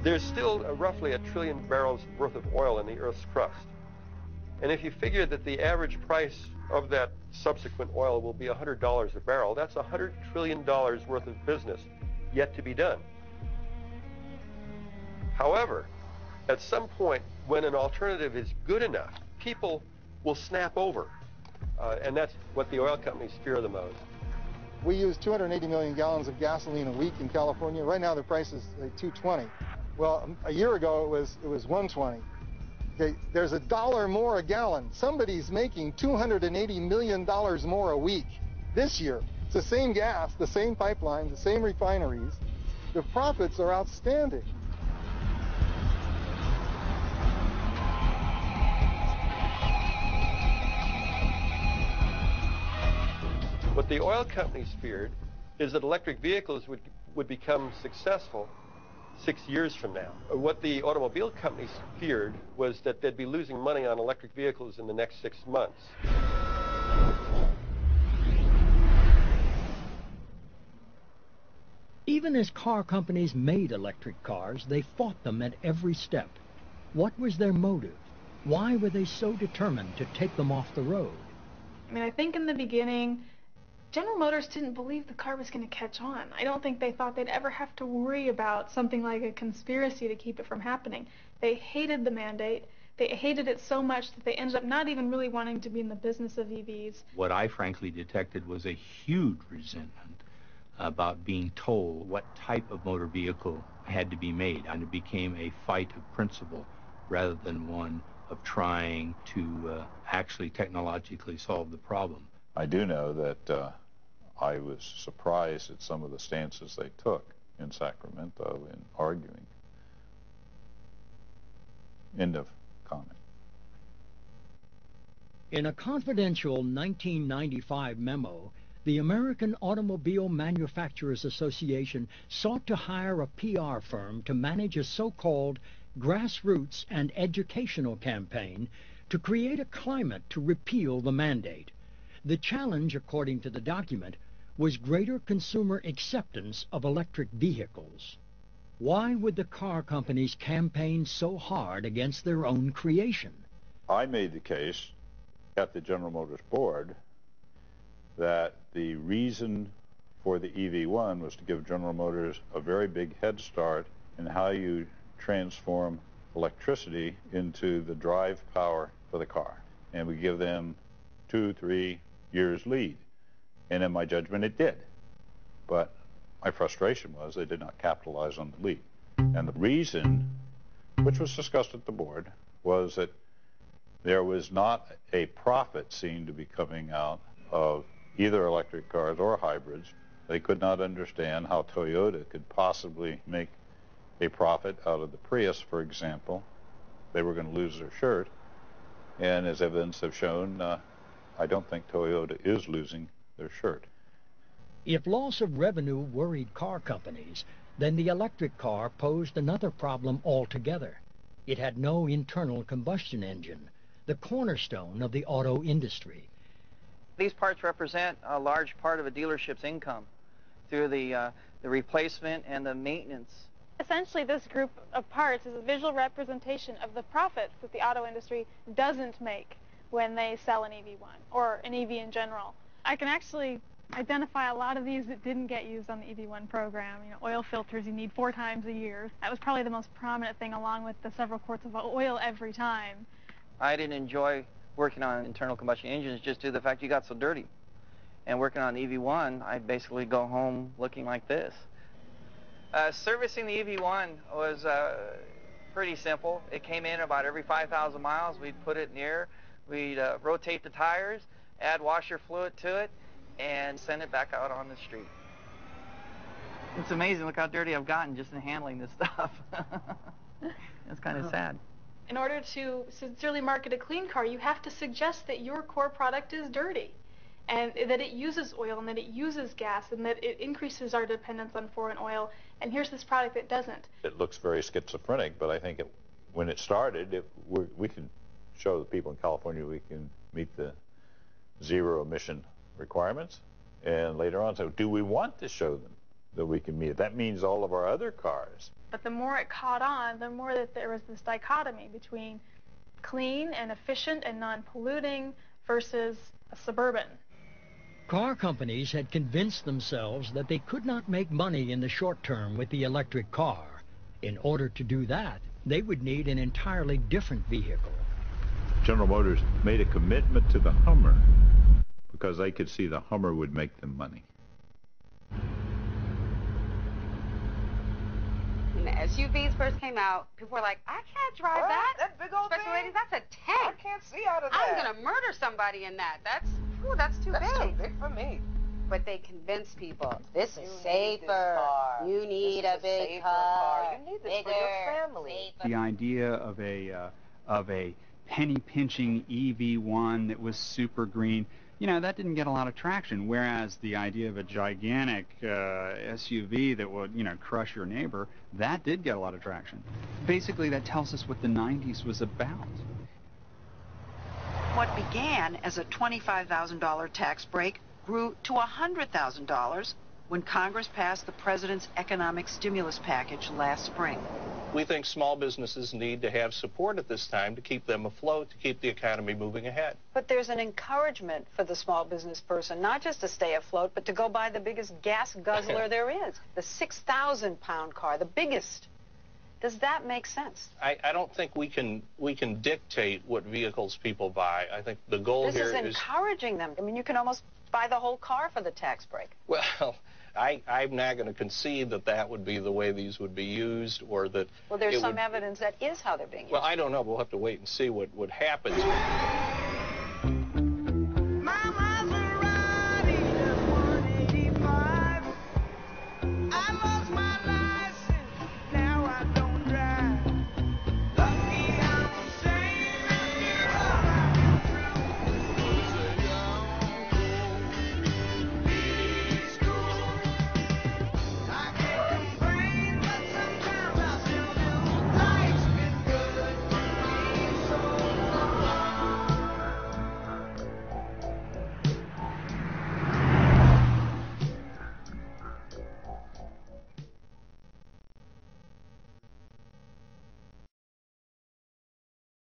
there's still roughly 1 trillion barrels worth of oil in the Earth's crust. And if you figure that the average price of that subsequent oil will be $100 a barrel, that's $100 trillion worth of business yet to be done. However, at some point, when an alternative is good enough, people will snap over. And that's what the oil companies fear the most. We use 280 million gallons of gasoline a week in California. Right now the price is like $2.20. Well, a year ago it was $1.20. Okay, there's $1 more a gallon. Somebody's making $280 million more a week this year. It's the same gas, the same pipelines, the same refineries. The profits are outstanding. What the oil companies feared is that electric vehicles would become successful 6 years from now. What the automobile companies feared was that they'd be losing money on electric vehicles in the next 6 months. Even as car companies made electric cars, they fought them at every step. What was their motive? Why were they so determined to take them off the road? I mean, I think in the beginning, General Motors didn't believe the car was going to catch on. I don't think they thought they'd ever have to worry about something like a conspiracy to keep it from happening. They hated the mandate. They hated it so much that they ended up not even really wanting to be in the business of EVs. What I frankly detected was a huge resentment about being told what type of motor vehicle had to be made, and it became a fight of principle rather than one of trying to actually technologically solve the problem. I do know that I was surprised at some of the stances they took in Sacramento in arguing. End of comment. In a confidential 1995 memo, the American Automobile Manufacturers Association sought to hire a PR firm to manage a so-called grassroots and educational campaign to create a climate to repeal the mandate. The challenge, according to the document, was greater consumer acceptance of electric vehicles. Why would the car companies campaign so hard against their own creation? I made the case at the General Motors board that the reason for the EV1 was to give General Motors a very big head start in how you transform electricity into the drive power for the car. And we give them 2-3 years lead. And in my judgment, it did. But my frustration was they did not capitalize on the lead. And the reason, which was discussed at the board, was that there was not a profit seen to be coming out of either electric cars or hybrids. They could not understand how Toyota could possibly make a profit out of the Prius, for example. They were going to lose their shirt. And as evidence have shown, I don't think Toyota is losing their shirt. If loss of revenue worried car companies, then the electric car posed another problem altogether. It had no internal combustion engine, the cornerstone of the auto industry. These parts represent a large part of a dealership's income through the replacement and the maintenance. Essentially, this group of parts is a visual representation of the profits that the auto industry doesn't make when they sell an EV1 or an EV in general. I can actually identify a lot of these that didn't get used on the EV1 program. You know, oil filters you need 4 times a year. That was probably the most prominent thing, along with the several quarts of oil every time. I didn't enjoy working on internal combustion engines just due to the fact you got so dirty. And working on the EV1, I'd basically go home looking like this. Servicing the EV1 was pretty simple. It came in about every 5,000 miles. We'd put it in the air. We'd rotate the tires, add washer fluid to it, and send it back out on the street. It's amazing. Look how dirty I've gotten just in handling this stuff. It's kind of sad. In order to sincerely market a clean car, you have to suggest that your core product is dirty, and that it uses oil, and that it uses gas, and that it increases our dependence on foreign oil. And here's this product that doesn't. It looks very schizophrenic, but I think when it started, we can show the people in California we can meet the zero emission requirements. And later on, so do we want to show them that we can meet. That means all of our other cars. But the more it caught on, the more that there was this dichotomy between clean and efficient and non-polluting versus a suburban. Car companies had convinced themselves that they could not make money in the short term with the electric car. In order to do that, they would need an entirely different vehicle. General Motors made a commitment to the Hummer because they could see the Hummer would make them money. When the SUVs first came out, people were like, I can't drive that. That big old Especially thing? ladies, that's a tank. I can't see out of that. I'm going to murder somebody in that. That's too big. That's too big for me. But they convince people, this is You need safer. this car. You need This a is big safer car. You need this bigger, for your family. safer. The idea of a penny-pinching EV1 that was super green, that didn't get a lot of traction, whereas the idea of a gigantic SUV that would, crush your neighbor, that did get a lot of traction. Basically, that tells us what the 90s was about. What began as a $25,000 tax break grew to $100,000 when Congress passed the president's economic stimulus package last spring. We think small businesses need to have support at this time to keep them afloat, to keep the economy moving ahead. But there's an encouragement for the small business person, not just to stay afloat, but to go buy the biggest gas guzzler there is, the 6,000-pound car, the biggest. Does that make sense? I don't think we can dictate what vehicles people buy. I think the goal here is... This is encouraging them. I mean, you can almost buy the whole car for the tax break. Well, I'm not going to concede that that would be the way these would be used, or that... Well, there's some evidence that is how they're being used. Well, I don't know. We'll have to wait and see what happens. My Maserati is 185. I love